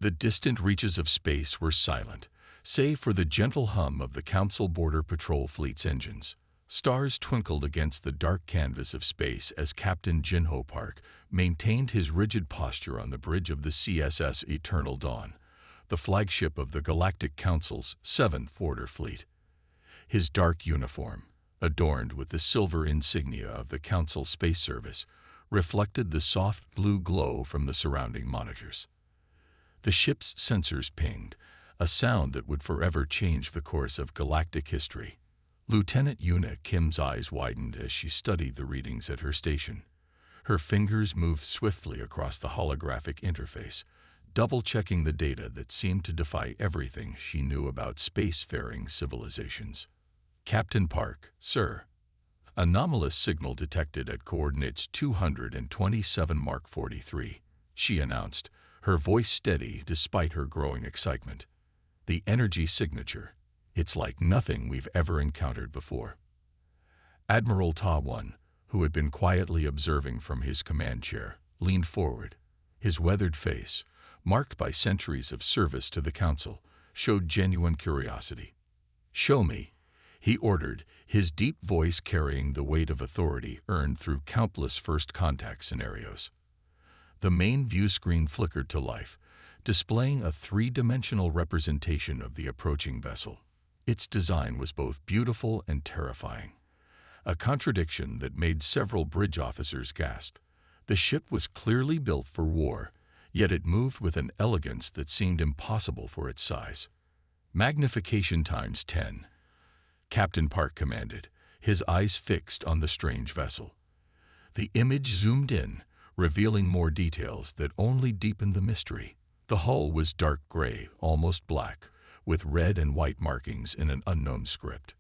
The distant reaches of space were silent, save for the gentle hum of the Council Border Patrol fleet's engines. Stars twinkled against the dark canvas of space as Captain Jinho Park maintained his rigid posture on the bridge of the CSS Eternal Dawn, the flagship of the Galactic Council's 7th Order Fleet. His dark uniform, adorned with the silver insignia of the Council Space Service, reflected the soft blue glow from the surrounding monitors. The ship's sensors pinged, a sound that would forever change the course of galactic history. Lieutenant Yuna Kim's eyes widened as she studied the readings at her station. Her fingers moved swiftly across the holographic interface, double-checking the data that seemed to defy everything she knew about spacefaring civilizations. Captain Park, sir. Anomalous signal detected at coordinates 227 Mark 43, she announced, her voice steady despite her growing excitement. The energy signature. It's like nothing we've ever encountered before. Admiral Ta-1, who had been quietly observing from his command chair, leaned forward. His weathered face, marked by centuries of service to the Council, showed genuine curiosity. "Show me," he ordered, his deep voice carrying the weight of authority earned through countless first contact scenarios. The main view screen flickered to life, displaying a three-dimensional representation of the approaching vessel. Its design was both beautiful and terrifying, a contradiction that made several bridge officers gasp. The ship was clearly built for war, yet it moved with an elegance that seemed impossible for its size. "Magnification times 10, Captain Park commanded, his eyes fixed on the strange vessel. The image zoomed in, revealing more details that only deepened the mystery. The hull was dark gray, almost black, with red and white markings in an unknown script.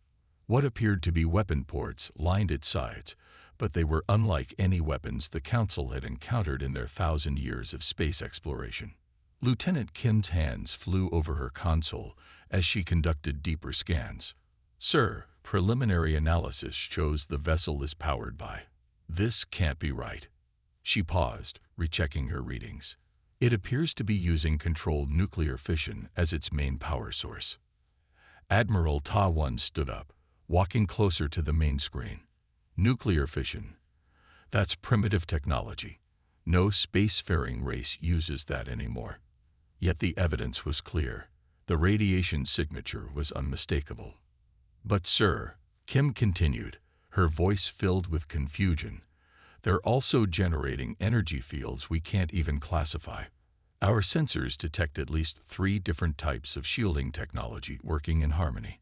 What appeared to be weapon ports lined its sides, but they were unlike any weapons the Council had encountered in their 1,000 years of space exploration. Lieutenant Kim's hands flew over her console as she conducted deeper scans. "Sir, preliminary analysis shows the vessel is powered by..." "This can't be right." She paused, rechecking her readings. "It appears to be using controlled nuclear fission as its main power source." Admiral Ta-1 stood up, walking closer to the main screen. "Nuclear fission. That's primitive technology. No spacefaring race uses that anymore." Yet the evidence was clear. The radiation signature was unmistakable. "But sir," Kim continued, her voice filled with confusion, "they're also generating energy fields we can't even classify. Our sensors detect at least 3 different types of shielding technology working in harmony.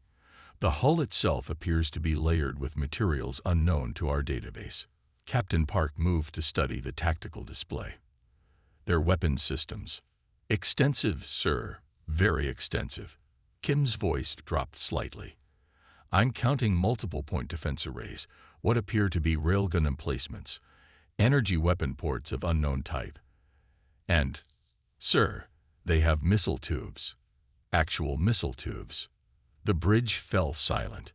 The hull itself appears to be layered with materials unknown to our database." Captain Park moved to study the tactical display. "Their weapons systems. Extensive, sir, very extensive." Kim's voice dropped slightly. "I'm counting multiple point defense arrays, what appear to be railgun emplacements, energy weapon ports of unknown type. And, sir, they have missile tubes. Actual missile tubes." The bridge fell silent.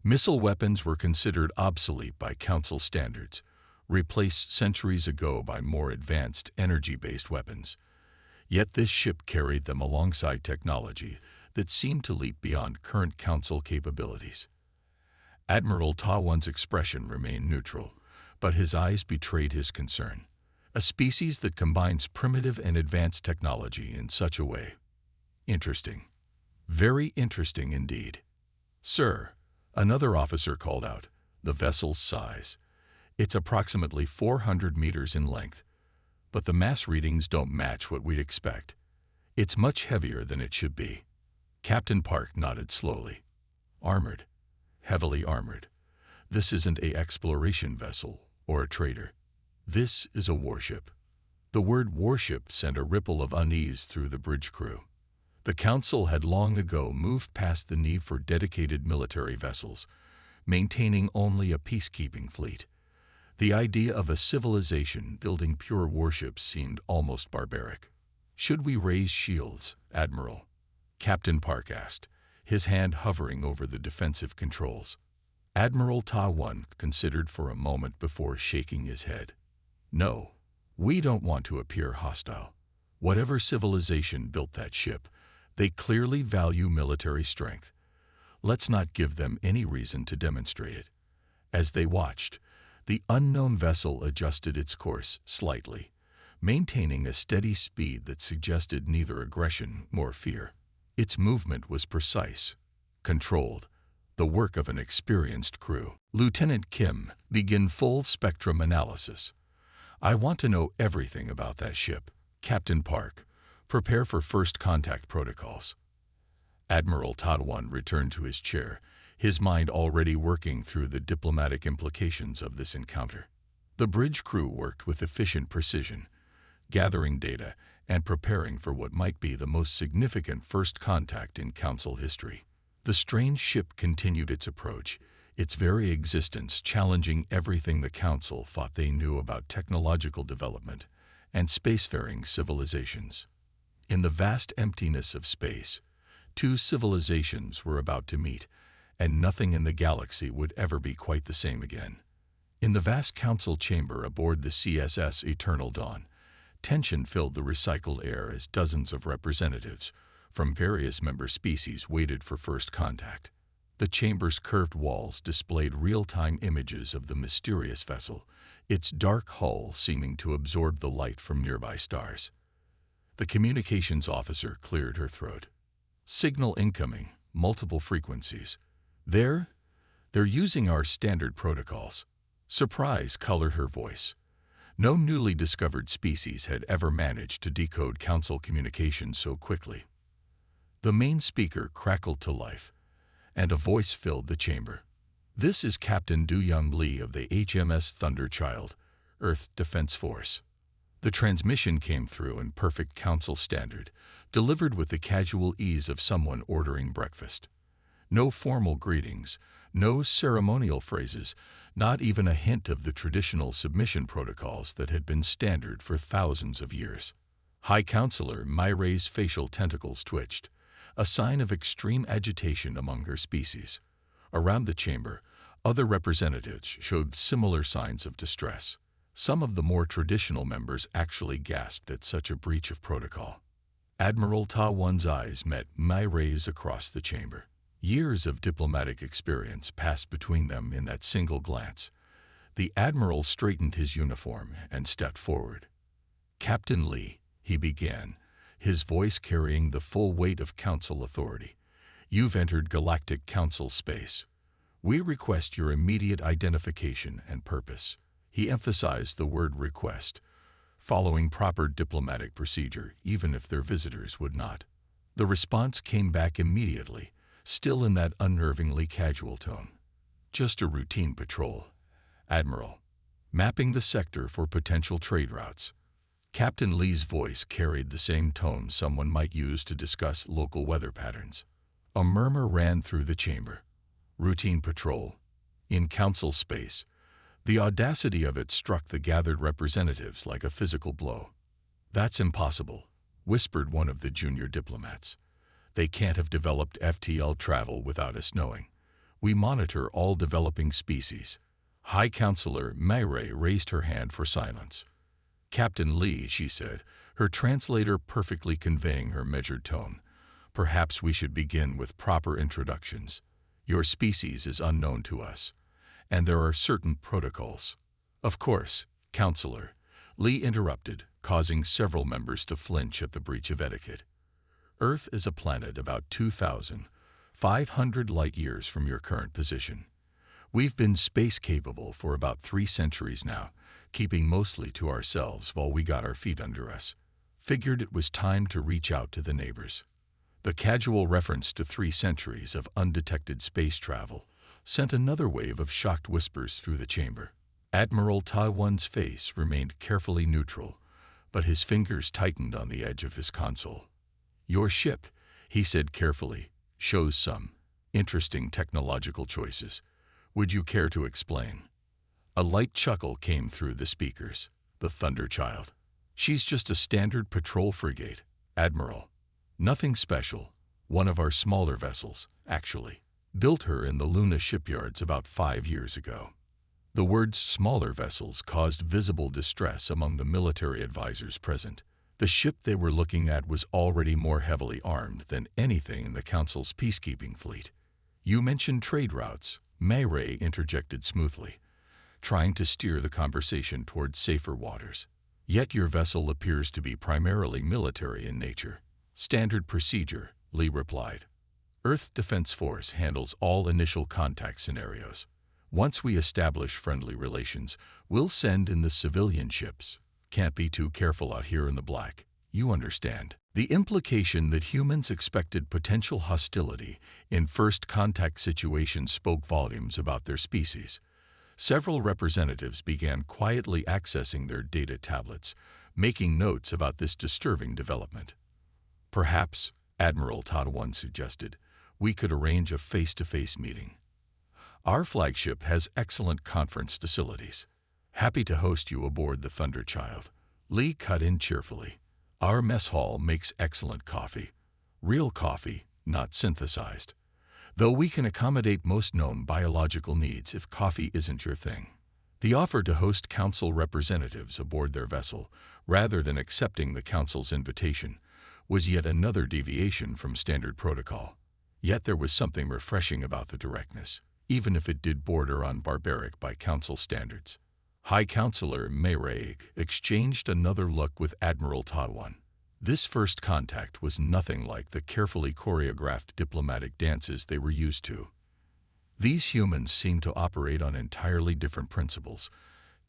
Missile weapons were considered obsolete by Council standards, replaced centuries ago by more advanced energy-based weapons. Yet this ship carried them alongside technology that seemed to leap beyond current Council capabilities. Admiral Ta-1's expression remained neutral, but his eyes betrayed his concern. A species that combines primitive and advanced technology in such a way. Interesting. Very interesting indeed. "Sir," another officer called out, "the vessel's size. It's approximately 400 meters in length, but the mass readings don't match what we'd expect. It's much heavier than it should be." Captain Park nodded slowly. "Armored. Heavily armored. This isn't an exploration vessel or a trader. This is a warship." The word warship sent a ripple of unease through the bridge crew. The Council had long ago moved past the need for dedicated military vessels, maintaining only a peacekeeping fleet. The idea of a civilization building pure warships seemed almost barbaric. "Should we raise shields, Admiral?" Captain Park asked, his hand hovering over the defensive controls. Admiral Ta-1 considered for a moment before shaking his head. "No, we don't want to appear hostile. Whatever civilization built that ship, they clearly value military strength. Let's not give them any reason to demonstrate it. As they watched, the unknown vessel adjusted its course slightly, maintaining a steady speed that suggested neither aggression nor fear. Its movement was precise, controlled, the work of an experienced crew. Lieutenant Kim began full spectrum analysis. I want to know everything about that ship. Captain Park, prepare for first contact protocols. Admiral Tadwan returned to his chair, his mind already working through the diplomatic implications of this encounter. The bridge crew worked with efficient precision, gathering data and preparing for what might be the most significant first contact in Council history. The strange ship continued its approach, its very existence challenging everything the Council thought they knew about technological development and spacefaring civilizations. In the vast emptiness of space, two civilizations were about to meet, and nothing in the galaxy would ever be quite the same again. In the vast Council chamber aboard the CSS Eternal Dawn, tension filled the recycled air as dozens of representatives from various member species waited for first contact. The chamber's curved walls displayed real-time images of the mysterious vessel, its dark hull seeming to absorb the light from nearby stars. The communications officer cleared her throat. Signal incoming, multiple frequencies. They're using our standard protocols. Surprise colored her voice. No newly discovered species had ever managed to decode Council communications so quickly. The main speaker crackled to life, and a voice filled the chamber. This is Captain Du-Young Lee of the HMS Thunderchild, Earth Defense Force. The transmission came through in perfect Council standard, delivered with the casual ease of someone ordering breakfast. No formal greetings, no ceremonial phrases, not even a hint of the traditional submission protocols that had been standard for thousands of years. High Counselor Myray's facial tentacles twitched, a sign of extreme agitation among her species. Around the chamber, other representatives showed similar signs of distress. Some of the more traditional members actually gasped at such a breach of protocol. Admiral Ta-Wan's eyes met Myray's across the chamber. Years of diplomatic experience passed between them in that single glance. The Admiral straightened his uniform and stepped forward. Captain Lee, he began, his voice carrying the full weight of Council authority. You've entered Galactic Council space. We request your immediate identification and purpose. He emphasized the word request, following proper diplomatic procedure even if their visitors would not. The response came back immediately, still in that unnervingly casual tone. Just a routine patrol, Admiral. Mapping the sector for potential trade routes. Captain Lee's voice carried the same tone someone might use to discuss local weather patterns. A murmur ran through the chamber. Routine patrol. In Council space. The audacity of it struck the gathered representatives like a physical blow. That's impossible, whispered one of the junior diplomats. They can't have developed FTL travel without us knowing. We monitor all developing species. High Counselor Myray raised her hand for silence. Captain Lee, she said, her translator perfectly conveying her measured tone. Perhaps we should begin with proper introductions. Your species is unknown to us, and there are certain protocols. Of course, Counselor, Lee interrupted, causing several members to flinch at the breach of etiquette. Earth is a planet about 2,500 light-years from your current position. We've been space-capable for about 3 centuries now, keeping mostly to ourselves while we got our feet under us. Figured it was time to reach out to the neighbors. The casual reference to 3 centuries of undetected space travel sent another wave of shocked whispers through the chamber. Admiral Ta-Wan's face remained carefully neutral, but his fingers tightened on the edge of his console. Your ship, he said carefully, shows some interesting technological choices. Would you care to explain? A light chuckle came through the speakers. The Thunderchild. She's just a standard patrol frigate, Admiral. Nothing special. One of our smaller vessels, actually. Built her in the Luna shipyards about 5 years ago. The words smaller vessels caused visible distress among the military advisors present. The ship they were looking at was already more heavily armed than anything in the Council's peacekeeping fleet. "You mentioned trade routes," Mayray interjected smoothly, trying to steer the conversation toward safer waters. "Yet your vessel appears to be primarily military in nature." "Standard procedure," Lee replied. "Earth Defense Force handles all initial contact scenarios. Once we establish friendly relations, we'll send in the civilian ships. Can't be too careful out here in the black. You understand." The implication that humans expected potential hostility in first contact situations spoke volumes about their species. Several representatives began quietly accessing their data tablets, making notes about this disturbing development. "Perhaps," Admiral Tadwan suggested, "we could arrange a face-to-face meeting. Our flagship has excellent conference facilities. Happy to host you aboard the Thunderchild." Lee cut in cheerfully. "Our mess hall makes excellent coffee. Real coffee, not synthesized. Though we can accommodate most known biological needs if coffee isn't your thing." The offer to host Council representatives aboard their vessel, rather than accepting the Council's invitation, was yet another deviation from standard protocol. Yet there was something refreshing about the directness, even if it did border on barbaric by Council standards. High Counselor Mayray exchanged another look with Admiral Tadwan. This first contact was nothing like the carefully choreographed diplomatic dances they were used to. These humans seemed to operate on entirely different principles,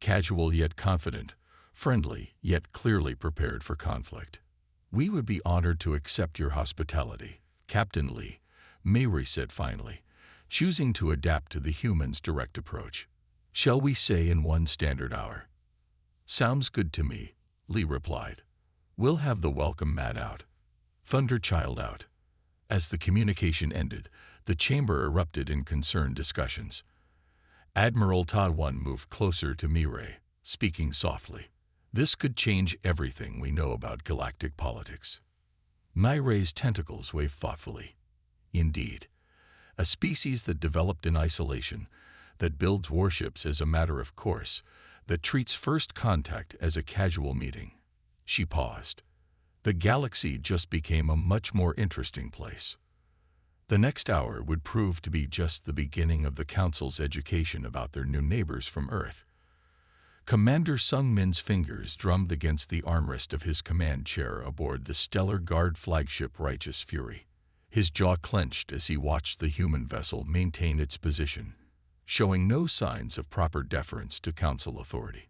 casual yet confident, friendly yet clearly prepared for conflict. "We would be honored to accept your hospitality, Captain Lee," Mayray said finally, choosing to adapt to the humans' direct approach. "Shall we say in 1 standard hour?" "Sounds good to me," Lee replied. "We'll have the welcome mat out. Thunderchild out." As the communication ended, the chamber erupted in concerned discussions. Admiral Tadwan moved closer to Mayray, speaking softly. "This could change everything we know about galactic politics." Mayray's tentacles waved thoughtfully. "Indeed. A species that developed in isolation, that builds warships as a matter of course, that treats first contact as a casual meeting." She paused. The galaxy just became a much more interesting place. The next hour would prove to be just the beginning of the Council's education about their new neighbors from Earth. Commander Sung Min's fingers drummed against the armrest of his command chair aboard the Stellar Guard flagship Righteous Fury. His jaw clenched as he watched the human vessel maintain its position, showing no signs of proper deference to Council authority.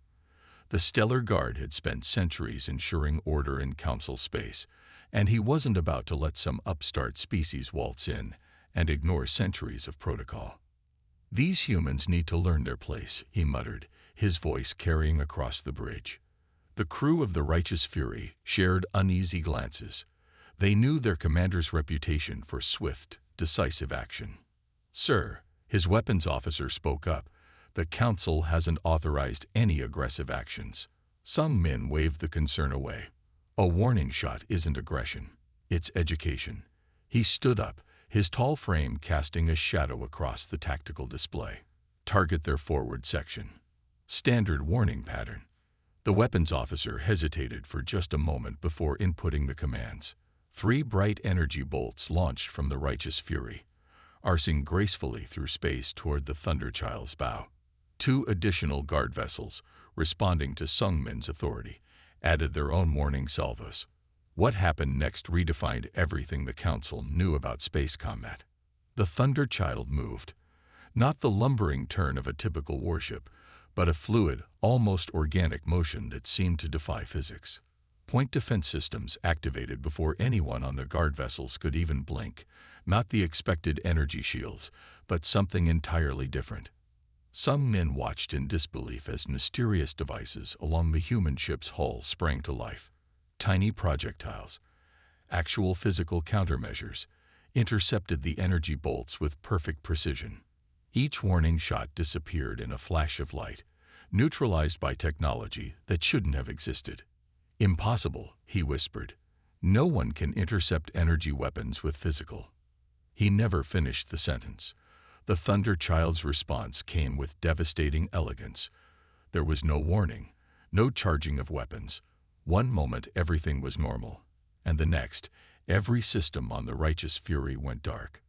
The Stellar Guard had spent centuries ensuring order in Council space, and he wasn't about to let some upstart species waltz in and ignore centuries of protocol. "These humans need to learn their place," he muttered, his voice carrying across the bridge. The crew of the Righteous Fury shared uneasy glances. They knew their commander's reputation for swift, decisive action. "Sir," his weapons officer spoke up, "the Council hasn't authorized any aggressive actions." Sung Min waved the concern away. "A warning shot isn't aggression. It's education." He stood up, his tall frame casting a shadow across the tactical display. "Target their forward section." Standard warning pattern. The weapons officer hesitated for just a moment before inputting the commands. 3 bright energy bolts launched from the Righteous Fury, arcing gracefully through space toward the Thunderchild's bow. 2 additional guard vessels, responding to Sung Min's authority, added their own warning salvos. What happened next redefined everything the Council knew about space combat. The Thunderchild moved, not the lumbering turn of a typical warship, but a fluid, almost organic motion that seemed to defy physics. Point defense systems activated before anyone on the guard vessels could even blink, not the expected energy shields, but something entirely different. Sung Min watched in disbelief as mysterious devices along the human ship's hull sprang to life. Tiny projectiles, actual physical countermeasures, intercepted the energy bolts with perfect precision. Each warning shot disappeared in a flash of light, neutralized by technology that shouldn't have existed. "Impossible," he whispered. "No one can intercept energy weapons with physical." He never finished the sentence. The Thunderchild's response came with devastating elegance. There was no warning, no charging of weapons. One moment everything was normal, and the next, every system on the Righteous Fury went dark.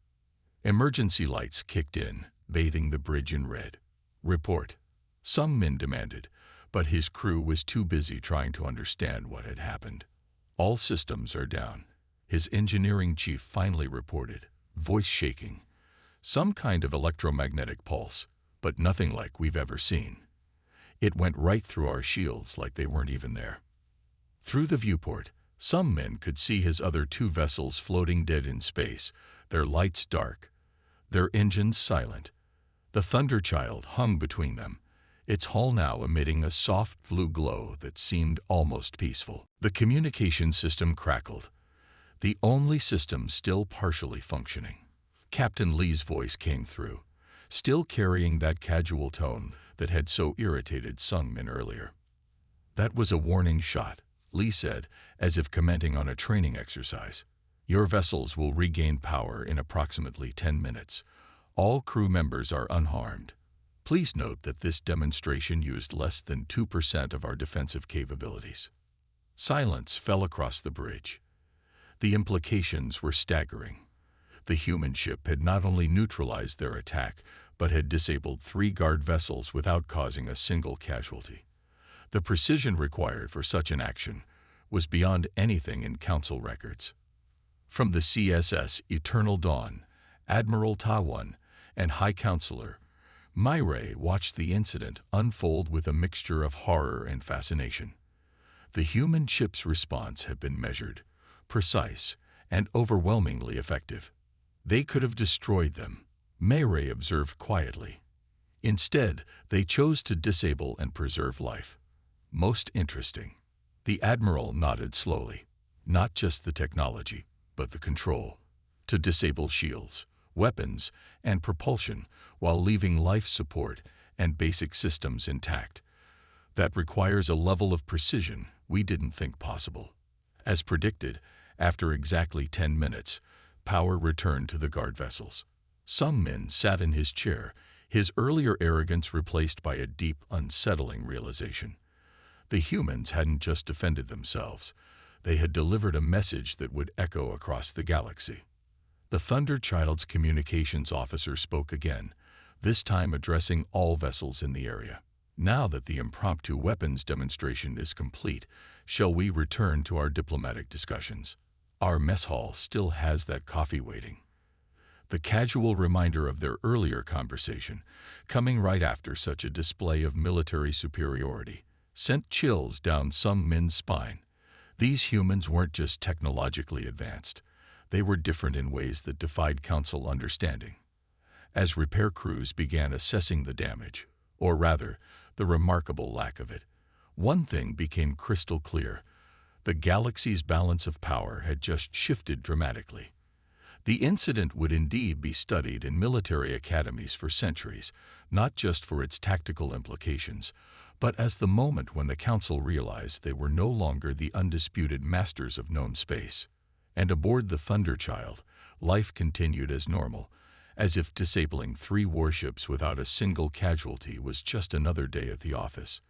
Emergency lights kicked in, bathing the bridge in red. "Report," some men demanded, but his crew was too busy trying to understand what had happened. "All systems are down," his engineering chief finally reported, voice shaking. "Some kind of electromagnetic pulse, but nothing like we've ever seen. It went right through our shields like they weren't even there." Through the viewport, some men could see his other two vessels floating dead in space, their lights dark, their engines silent. The Thunderchild hung between them, its hull now emitting a soft blue glow that seemed almost peaceful. The communication system crackled, the only system still partially functioning. Captain Lee's voice came through, still carrying that casual tone that had so irritated Sungmin earlier. "That was a warning shot," Lee said, as if commenting on a training exercise. "Your vessels will regain power in approximately 10 minutes. All crew members are unharmed. Please note that this demonstration used less than 2% of our defensive capabilities." Silence fell across the bridge. The implications were staggering. The human ship had not only neutralized their attack, but had disabled 3 guard vessels without causing a single casualty. The precision required for such an action was beyond anything in Council records. From the CSS Eternal Dawn, Admiral Tawan and High Counselor Myray watched the incident unfold with a mixture of horror and fascination. The human ship's response had been measured, precise, and overwhelmingly effective. They could have destroyed them, Myray observed quietly. Instead, they chose to disable and preserve life. Most interesting. The Admiral nodded slowly. Not just the technology, but the control. To disable shields, weapons, and propulsion while leaving life support and basic systems intact. That requires a level of precision we didn't think possible. As predicted, after exactly 10 minutes, power returned to the guard vessels. Sungmin sat in his chair, his earlier arrogance replaced by a deep, unsettling realization. The humans hadn't just defended themselves. They had delivered a message that would echo across the galaxy. The Thunderchild's communications officer spoke again, this time addressing all vessels in the area. "Now that the impromptu weapons demonstration is complete, shall we return to our diplomatic discussions? Our mess hall still has that coffee waiting." The casual reminder of their earlier conversation, coming right after such a display of military superiority, sent chills down Sungmin's spine. These humans weren't just technologically advanced. They were different in ways that defied Council understanding. As repair crews began assessing the damage, or rather, the remarkable lack of it, one thing became crystal clear. The galaxy's balance of power had just shifted dramatically. The incident would indeed be studied in military academies for centuries, not just for its tactical implications, but as the moment when the Council realized they were no longer the undisputed masters of known space. And aboard the Thunderchild, life continued as normal, as if disabling 3 warships without a single casualty was just another day at the office.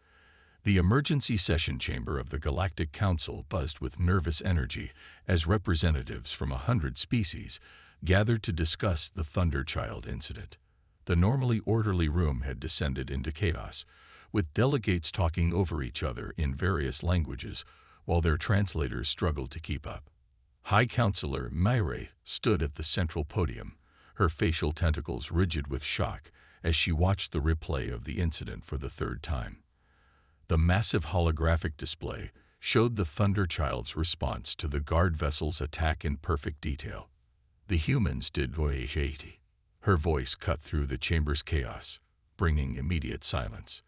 The emergency session chamber of the Galactic Council buzzed with nervous energy as representatives from 100 species gathered to discuss the Thunderchild incident. The normally orderly room had descended into chaos, with delegates talking over each other in various languages while their translators struggled to keep up. High Counselor Myray stood at the central podium, her facial tentacles rigid with shock as she watched the replay of the incident for the 3rd time. The massive holographic display showed the Thunderchild's response to the guard vessel's attack in perfect detail. The humans did voyage 80. Her voice cut through the chamber's chaos, bringing immediate silence.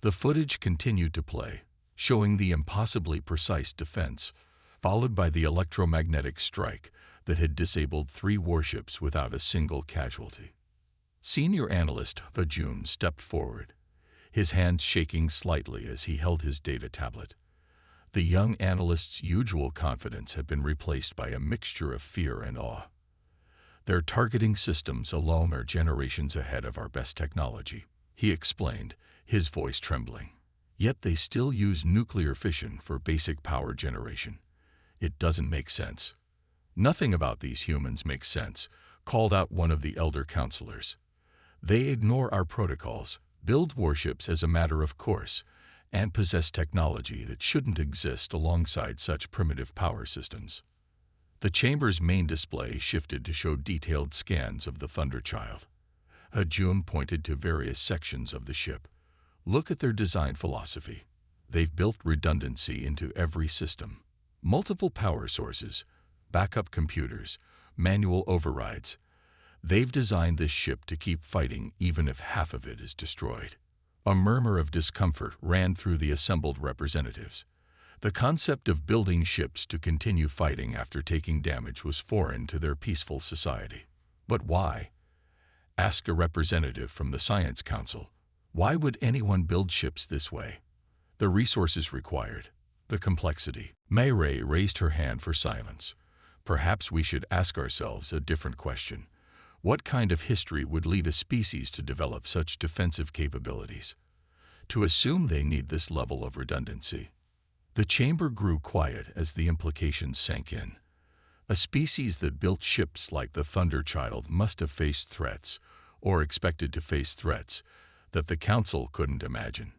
The footage continued to play, showing the impossibly precise defense, followed by the electromagnetic strike that had disabled 3 warships without a single casualty. Senior Analyst Vajun stepped forward, his hands shaking slightly as he held his data tablet. The young analyst's usual confidence had been replaced by a mixture of fear and awe. "Their targeting systems alone are generations ahead of our best technology," he explained, his voice trembling. Yet they still use nuclear fission for basic power generation. It doesn't make sense. Nothing about these humans makes sense, called out one of the elder counselors. They ignore our protocols, build warships as a matter of course, and possess technology that shouldn't exist alongside such primitive power systems. The chamber's main display shifted to show detailed scans of the Thunderchild. Hajum pointed to various sections of the ship. Look at their design philosophy. They've built redundancy into every system. Multiple power sources, backup computers, manual overrides. They've designed this ship to keep fighting even if half of it is destroyed. A murmur of discomfort ran through the assembled representatives. The concept of building ships to continue fighting after taking damage was foreign to their peaceful society. But why? Asked a representative from the Science Council. Why would anyone build ships this way? The resources required, the complexity. Mayray raised her hand for silence. Perhaps we should ask ourselves a different question. What kind of history would lead a species to develop such defensive capabilities? To assume they need this level of redundancy. The chamber grew quiet as the implications sank in. A species that built ships like the Thunderchild must have faced threats, or expected to face threats, that the Council couldn't imagine.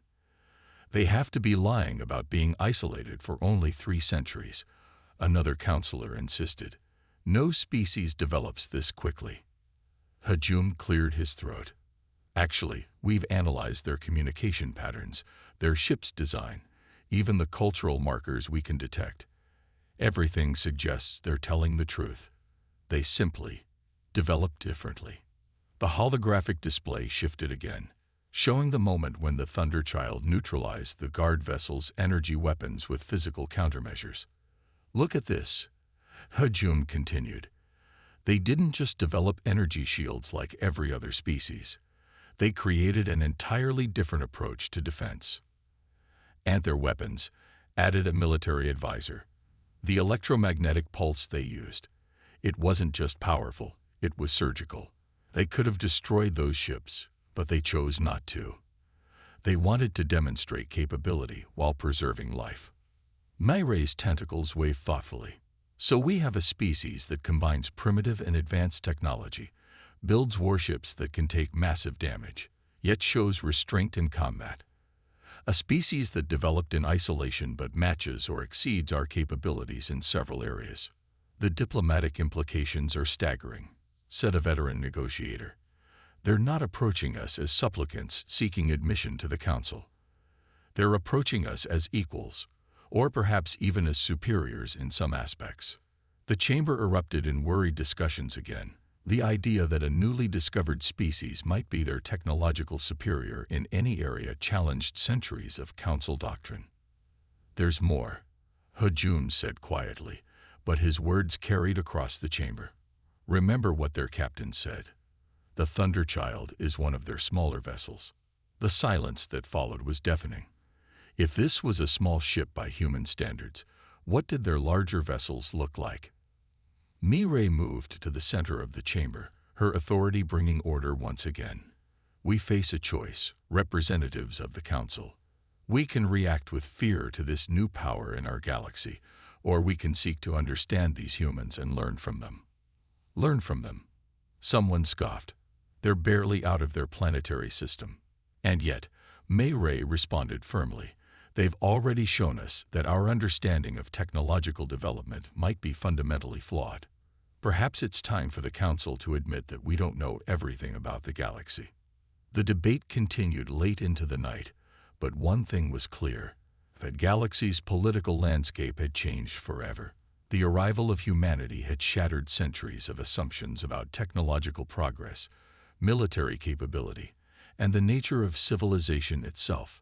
They have to be lying about being isolated for only 3 centuries, another counselor insisted. No species develops this quickly. Hajum cleared his throat. Actually, we've analyzed their communication patterns, their ship's design, even the cultural markers we can detect. Everything suggests they're telling the truth. They simply develop differently. The holographic display shifted again, showing the moment when the Thunderchild neutralized the guard vessel's energy weapons with physical countermeasures. Look at this, Hajum continued. They didn't just develop energy shields like every other species. They created an entirely different approach to defense. And their weapons added a military advisor. The electromagnetic pulse they used. It wasn't just powerful, it was surgical. They could have destroyed those ships, but they chose not to. They wanted to demonstrate capability while preserving life. Mayray's tentacles waved thoughtfully. So we have a species that combines primitive and advanced technology, builds warships that can take massive damage, yet shows restraint in combat. A species that developed in isolation but matches or exceeds our capabilities in several areas. The diplomatic implications are staggering, said a veteran negotiator. They're not approaching us as supplicants seeking admission to the Council. They're approaching us as equals, or perhaps even as superiors in some aspects. The chamber erupted in worried discussions again. The idea that a newly discovered species might be their technological superior in any area challenged centuries of Council doctrine. There's more, Hajum said quietly, but his words carried across the chamber. Remember what their captain said. The Thunderchild is one of their smaller vessels. The silence that followed was deafening. If this was a small ship by human standards, what did their larger vessels look like? Mayray moved to the center of the chamber, her authority bringing order once again. We face a choice, representatives of the Council. We can react with fear to this new power in our galaxy, or we can seek to understand these humans and learn from them. Learn from them. Someone scoffed. They're barely out of their planetary system. And yet, Mayray responded firmly. They've already shown us that our understanding of technological development might be fundamentally flawed. Perhaps it's time for the Council to admit that we don't know everything about the galaxy. The debate continued late into the night, but one thing was clear, that galaxy's political landscape had changed forever. The arrival of humanity had shattered centuries of assumptions about technological progress, military capability, and the nature of civilization itself.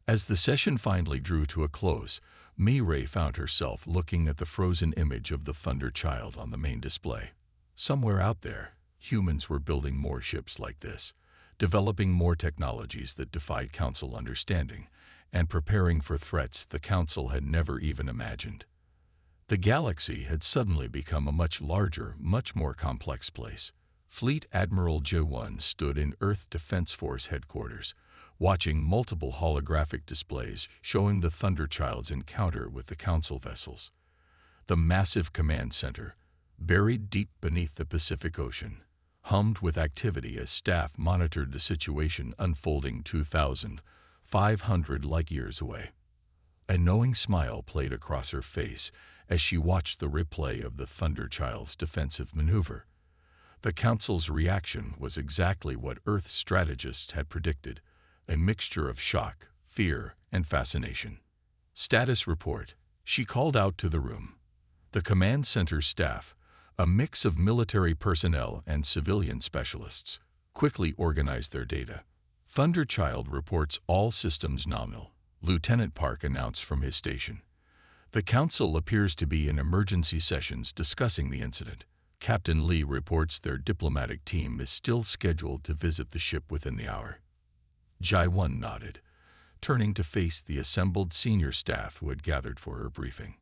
As the session finally drew to a close, Mayray found herself looking at the frozen image of the Thunderchild on the main display. Somewhere out there, humans were building more ships like this, developing more technologies that defied Council understanding, and preparing for threats the Council had never even imagined. The galaxy had suddenly become a much larger, much more complex place. Fleet Admiral J1 stood in Earth Defense Force headquarters, watching multiple holographic displays showing the Thunderchild's encounter with the Council vessels. The massive command center, buried deep beneath the Pacific Ocean, hummed with activity as staff monitored the situation unfolding 2,500 light-years away. A knowing smile played across her face as she watched the replay of the Thunderchild's defensive maneuver. The Council's reaction was exactly what Earth's strategists had predicted, a mixture of shock, fear, and fascination. "Status report," she called out to the room. The command center staff, a mix of military personnel and civilian specialists, quickly organized their data. "Thunderchild reports all systems nominal," Lieutenant Park announced from his station. "The Council appears to be in emergency sessions discussing the incident. Captain Lee reports their diplomatic team is still scheduled to visit the ship within the hour." Jai-1 nodded, turning to face the assembled senior staff who had gathered for her briefing.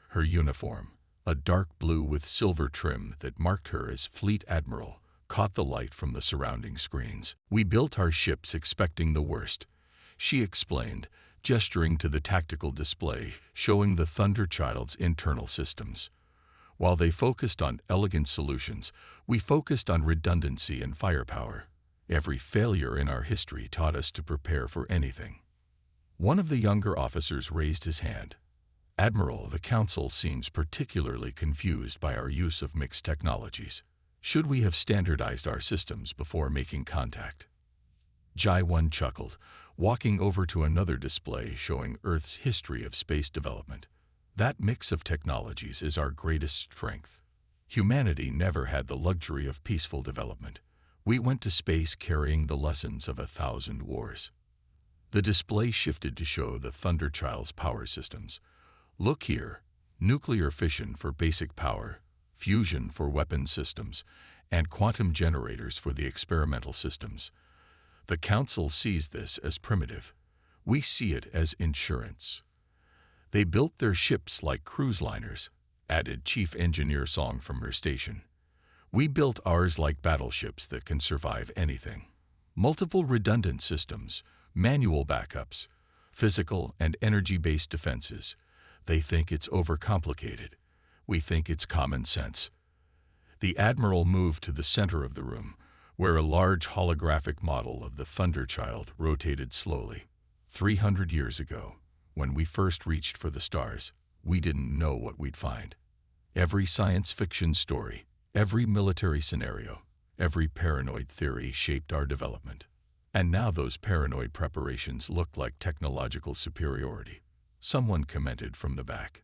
Her uniform, a dark blue with silver trim that marked her as Fleet Admiral, caught the light from the surrounding screens. "We built our ships expecting the worst," she explained, gesturing to the tactical display showing the Thunderchild's internal systems. "While they focused on elegant solutions, we focused on redundancy and firepower. Every failure in our history taught us to prepare for anything." One of the younger officers raised his hand. "Admiral, the Council seems particularly confused by our use of mixed technologies. Should we have standardized our systems before making contact?" Jai-1 chuckled, walking over to another display showing Earth's history of space development. "That mix of technologies is our greatest strength. Humanity never had the luxury of peaceful development. We went to space carrying the lessons of 1,000 wars." The display shifted to show the Thunderchild's power systems. "Look here, nuclear fission for basic power, fusion for weapon systems, and quantum generators for the experimental systems. The Council sees this as primitive. We see it as insurance." "They built their ships like cruise liners," added Chief Engineer Song from her station. "We built ours like battleships that can survive anything. Multiple redundant systems, manual backups, physical and energy-based defenses. They think it's overcomplicated. We think it's common sense." The Admiral moved to the center of the room, where a large holographic model of the Thunderchild rotated slowly. 300 years ago, when we first reached for the stars, we didn't know what we'd find. Every science fiction story, every military scenario, every paranoid theory shaped our development. And now those paranoid preparations look like technological superiority. Someone commented from the back.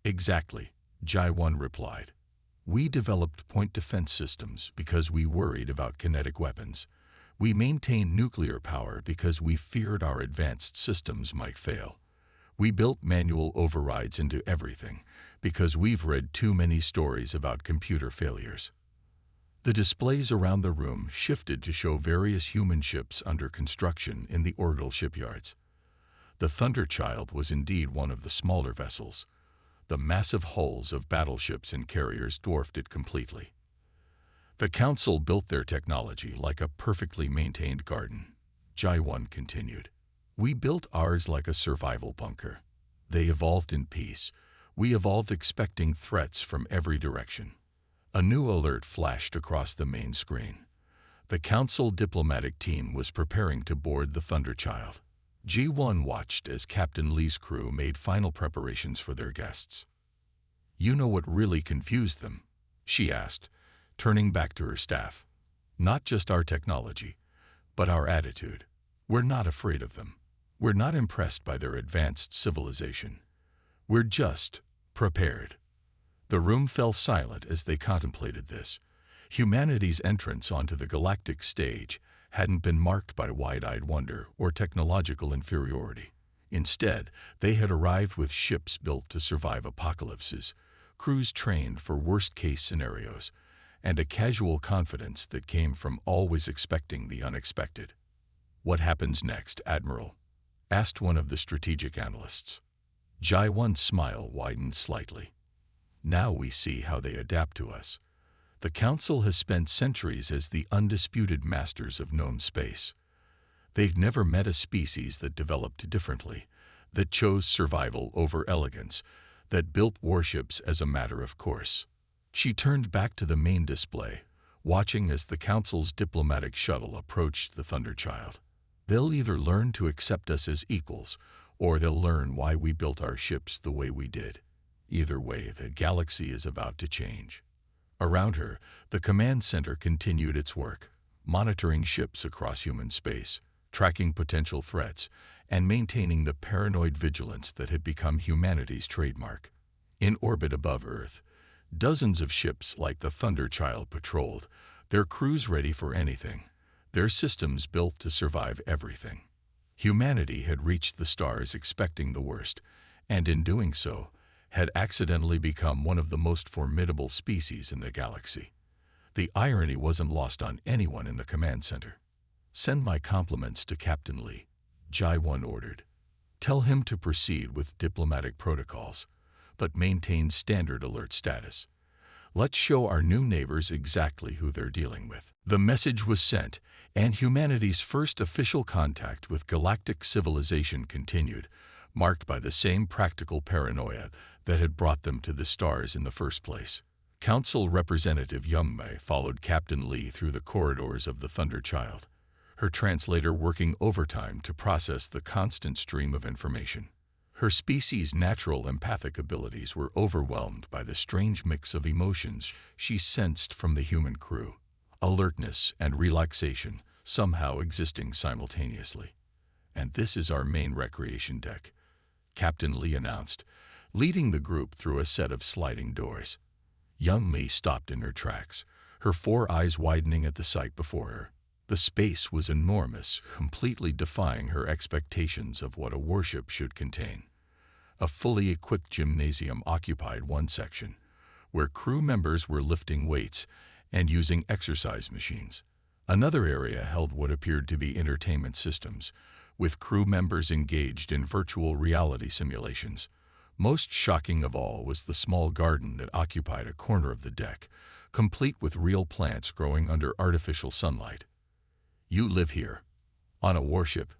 "Exactly," Jai-1 replied. "We developed point defense systems because we worried about kinetic weapons. We maintained nuclear power because we feared our advanced systems might fail. We built manual overrides into everything because we've read too many stories about computer failures." The displays around the room shifted to show various human ships under construction in the orbital shipyards. The Thunderchild was indeed one of the smaller vessels. The massive hulls of battleships and carriers dwarfed it completely. "The Council built their technology like a perfectly maintained garden," Jai-1 continued. "We built ours like a survival bunker. They evolved in peace. We evolved expecting threats from every direction." A new alert flashed across the main screen. The Council diplomatic team was preparing to board the Thunderchild. G1 watched as Captain Lee's crew made final preparations for their guests. "You know what really confused them?" she asked, turning back to her staff. "Not just our technology, but our attitude. We're not afraid of them. We're not impressed by their advanced civilization. We're just prepared." The room fell silent as they contemplated this. Humanity's entrance onto the galactic stage hadn't been marked by wide-eyed wonder or technological inferiority. Instead, they had arrived with ships built to survive apocalypses, crews trained for worst-case scenarios, and a casual confidence that came from always expecting the unexpected. "What happens next, Admiral?" asked one of the strategic analysts. Jai-1's smile widened slightly. "Now we see how they adapt to us. The Council has spent centuries as the undisputed masters of known space. They'd never met a species that developed differently, that chose survival over elegance, that built warships as a matter of course. She turned back to the main display, watching as the Council's diplomatic shuttle approached the Thunderchild. They'll either learn to accept us as equals, or they'll learn why we built our ships the way we did. Either way, the galaxy is about to change. Around her, the command center continued its work, monitoring ships across human space, tracking potential threats, and maintaining the paranoid vigilance that had become humanity's trademark. In orbit above Earth, dozens of ships like the Thunderchild patrolled, their crews ready for anything, their systems built to survive everything. Humanity had reached the stars expecting the worst, and in doing so, had accidentally become one of the most formidable species in the galaxy. The irony wasn't lost on anyone in the command center. "Send my compliments to Captain Lee," Jai 1 ordered. "Tell him to proceed with diplomatic protocols, but maintain standard alert status. Let's show our new neighbors exactly who they're dealing with." The message was sent, and humanity's first official contact with galactic civilization continued, marked by the same practical paranoia that had brought them to the stars in the first place. Council Representative Youngmei followed Captain Lee through the corridors of the Thunderchild, her translator working overtime to process the constant stream of information. Her species' natural empathic abilities were overwhelmed by the strange mix of emotions she sensed from the human crew, alertness and relaxation somehow existing simultaneously. "And this is our main recreation deck," Captain Lee announced, leading the group through a set of sliding doors. Youngmei stopped in her tracks, her 4 eyes widening at the sight before her. The space was enormous, completely defying her expectations of what a warship should contain. A fully equipped gymnasium occupied one section, where crew members were lifting weights and using exercise machines. Another area held what appeared to be entertainment systems, with crew members engaged in virtual reality simulations. Most shocking of all was the small garden that occupied a corner of the deck, complete with real plants growing under artificial sunlight. "You live here, on a warship?"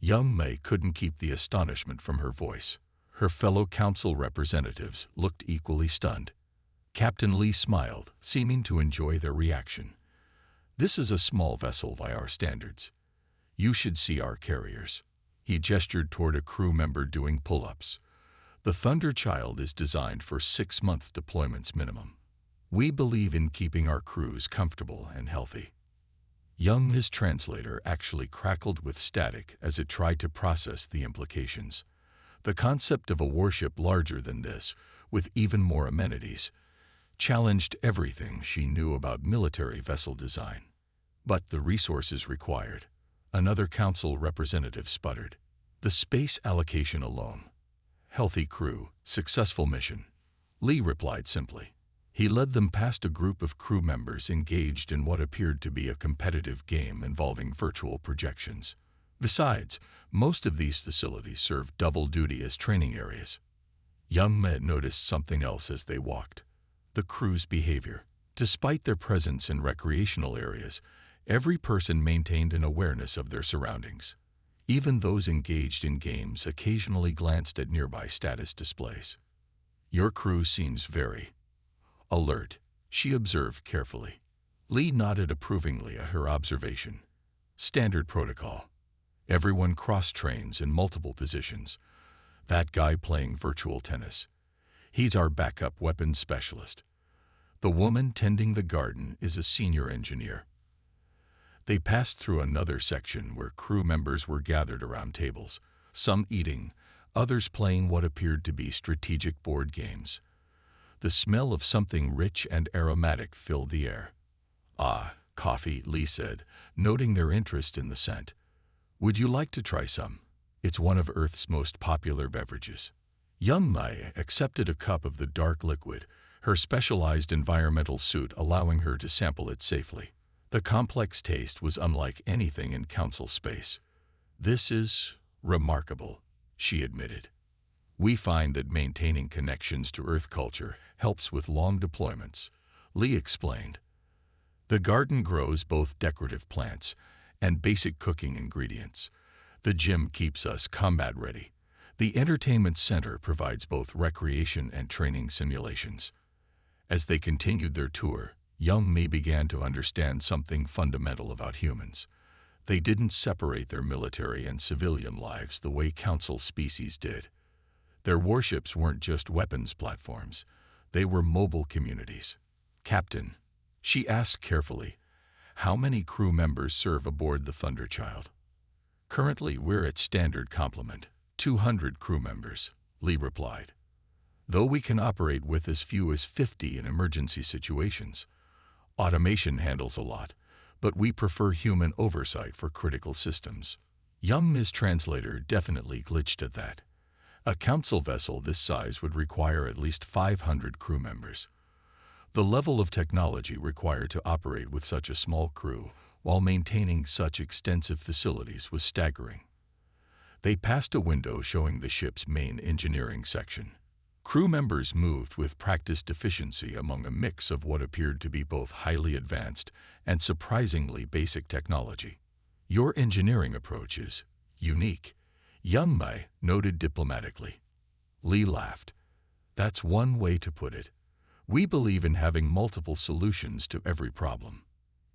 Youngmei couldn't keep the astonishment from her voice. Her fellow council representatives looked equally stunned. Captain Lee smiled, seeming to enjoy their reaction. "This is a small vessel by our standards. You should see our carriers." He gestured toward a crew member doing pull-ups. "The Thunderchild is designed for 6-month deployments minimum. We believe in keeping our crews comfortable and healthy." Young's translator actually crackled with static as it tried to process the implications. The concept of a warship larger than this, with even more amenities, challenged everything she knew about military vessel design. "But the resources required," another council representative sputtered. "The space allocation alone. Healthy crew, successful mission," Lee replied simply. He led them past a group of crew members engaged in what appeared to be a competitive game involving virtual projections. Besides, most of these facilities served double duty as training areas. Youngmei noticed something else as they walked: the crew's behavior. Despite their presence in recreational areas, every person maintained an awareness of their surroundings. Even those engaged in games occasionally glanced at nearby status displays. "Your crew seems very alert," she observed carefully. Lee nodded approvingly at her observation. "Standard protocol. Everyone cross-trains in multiple positions. That guy playing virtual tennis, he's our backup weapons specialist. The woman tending the garden is a senior engineer." They passed through another section where crew members were gathered around tables, some eating, others playing what appeared to be strategic board games. The smell of something rich and aromatic filled the air. "Ah, coffee," Lee said, noting their interest in the scent. "Would you like to try some? It's one of Earth's most popular beverages." Youngmei accepted a cup of the dark liquid, her specialized environmental suit allowing her to sample it safely. The complex taste was unlike anything in council space. "This is remarkable," she admitted. "We find that maintaining connections to Earth culture helps with long deployments," Lee explained. "The garden grows both decorative plants and basic cooking ingredients. The gym keeps us combat ready. The entertainment center provides both recreation and training simulations. As they continued their tour, young May began to understand something fundamental about humans. They didn't separate their military and civilian lives the way Council species did. Their warships weren't just weapons platforms. They were mobile communities. "Captain," she asked carefully, "how many crew members serve aboard the Thunderchild?" "Currently, we're at standard complement, 200 crew members," Lee replied. "Though we can operate with as few as 50 in emergency situations. Automation handles a lot, but we prefer human oversight for critical systems." Young Ms. Translator definitely glitched at that. A Council vessel this size would require at least 500 crew members. The level of technology required to operate with such a small crew while maintaining such extensive facilities was staggering. They passed a window showing the ship's main engineering section. Crew members moved with practiced efficiency among a mix of what appeared to be both highly advanced and surprisingly basic technology. "Your engineering approach is unique," Young Mai noted diplomatically. Lee laughed. "That's one way to put it. We believe in having multiple solutions to every problem.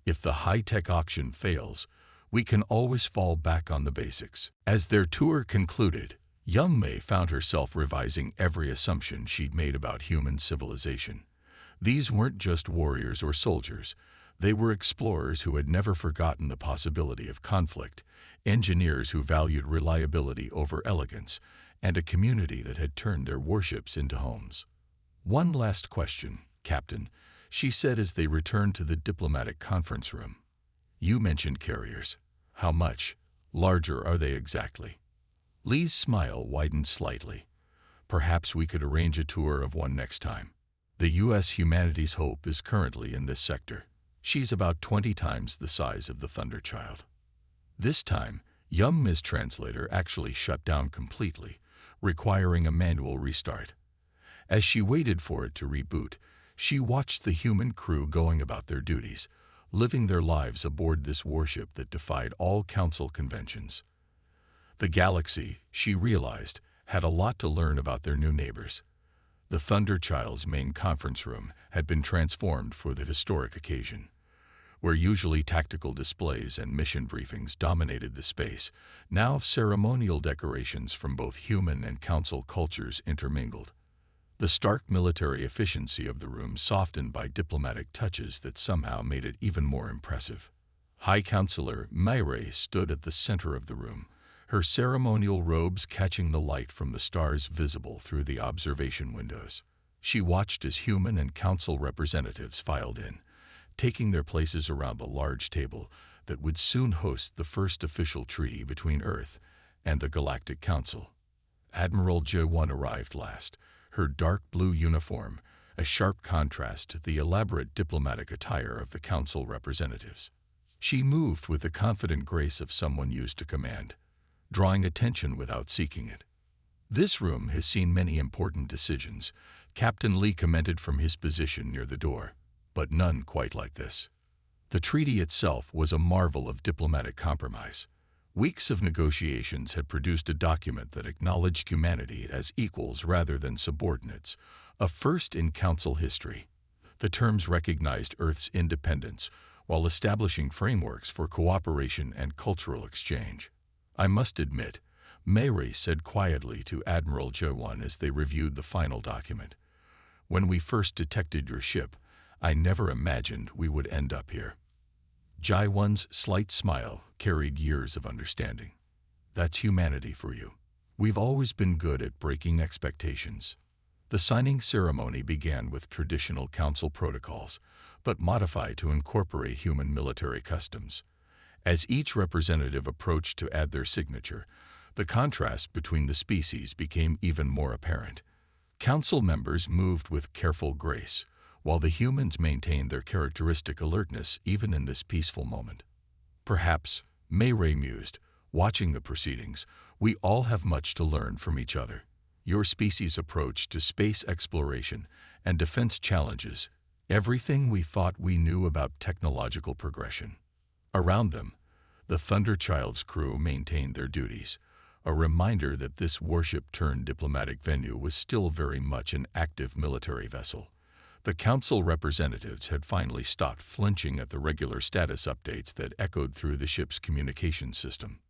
If the high-tech auction fails, we can always fall back on the basics." As their tour concluded, young May found herself revising every assumption she'd made about human civilization. These weren't just warriors or soldiers. They were explorers who had never forgotten the possibility of conflict, engineers who valued reliability over elegance, and a community that had turned their warships into homes. "One last question, Captain," she said as they returned to the diplomatic conference room. "You mentioned carriers. How much larger are they exactly?" Lee's smile widened slightly. "Perhaps we could arrange a tour of one next time. The U.S. Humanities Hope is currently in this sector. She's about 20 times the size of the Thunderchild." This time, young Ms. Translator actually shut down completely, requiring a manual restart. As she waited for it to reboot, she watched the human crew going about their duties, living their lives aboard this warship that defied all Council conventions. The galaxy, she realized, had a lot to learn about their new neighbors. The Thunderchild's main conference room had been transformed for the historic occasion. Where usually tactical displays and mission briefings dominated the space, now ceremonial decorations from both human and Council cultures intermingled. The stark military efficiency of the room softened by diplomatic touches that somehow made it even more impressive. High Counselor Myray stood at the center of the room, her ceremonial robes catching the light from the stars visible through the observation windows. She watched as human and Council representatives filed in, taking their places around the large table that would soon host the first official treaty between Earth and the Galactic Council. Admiral J1 arrived last, her dark blue uniform, a sharp contrast to the elaborate diplomatic attire of the Council representatives. She moved with the confident grace of someone used to command, drawing attention without seeking it. "This room has seen many important decisions," Captain Lee commented from his position near the door, "but none quite like this." The treaty itself was a marvel of diplomatic compromise. Weeks of negotiations had produced a document that acknowledged humanity as equals rather than subordinates, a first in Council history. The terms recognized Earth's independence while establishing frameworks for cooperation and cultural exchange. "I must admit," Mayray said quietly to Admiral J1 as they reviewed the final document, "when we first detected your ship, I never imagined we would end up here." J1's slight smile carried years of understanding. "That's humanity for you. We've always been good at breaking expectations." The signing ceremony began with traditional Council protocols, but modified to incorporate human military customs. As each representative approached to add their signature, the contrast between the species became even more apparent. Council members moved with careful grace, while the humans maintained their characteristic alertness even in this peaceful moment. "Perhaps," Mayray mused, watching the proceedings, "we all have much to learn from each other. Your species' approach to space exploration and defense challenges everything we thought we knew about technological progression." Around them, The Thunderchild's crew maintained their duties, a reminder that this warship-turned-diplomatic venue was still very much an active military vessel. The council representatives had finally stopped flinching at the regular status updates that echoed through the ship's communication system.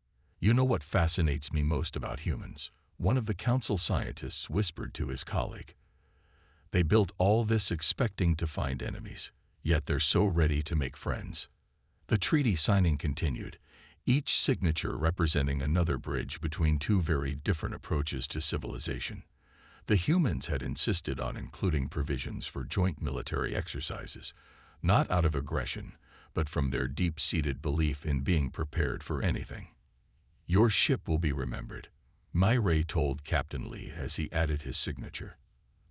"You know what fascinates me most about humans?" one of the council scientists whispered to his colleague. "They built all this expecting to find enemies, yet they're so ready to make friends." The treaty signing continued, each signature representing another bridge between two very different approaches to civilization. The humans had insisted on including provisions for joint military exercises, not out of aggression, but from their deep-seated belief in being prepared for anything. "Your ship will be remembered," Myray told Captain Lee as he added his signature.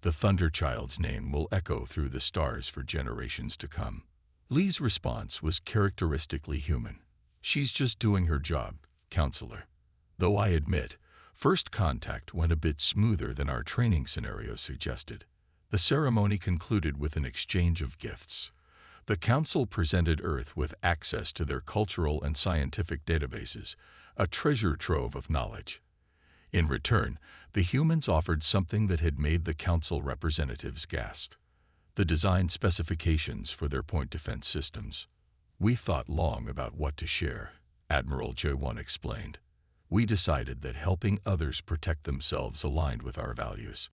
"The Thunderchild's name will echo through the stars for generations to come." Lee's response was characteristically human. "She's just doing her job, Counselor." Though I admit, first contact went a bit smoother than our training scenario suggested. The ceremony concluded with an exchange of gifts. The Council presented Earth with access to their cultural and scientific databases, a treasure trove of knowledge. In return, the humans offered something that had made the Council representatives gasp: the design specifications for their point defense systems. "We thought long about what to share," Admiral J1 explained. "We decided that helping others protect themselves aligned with our values."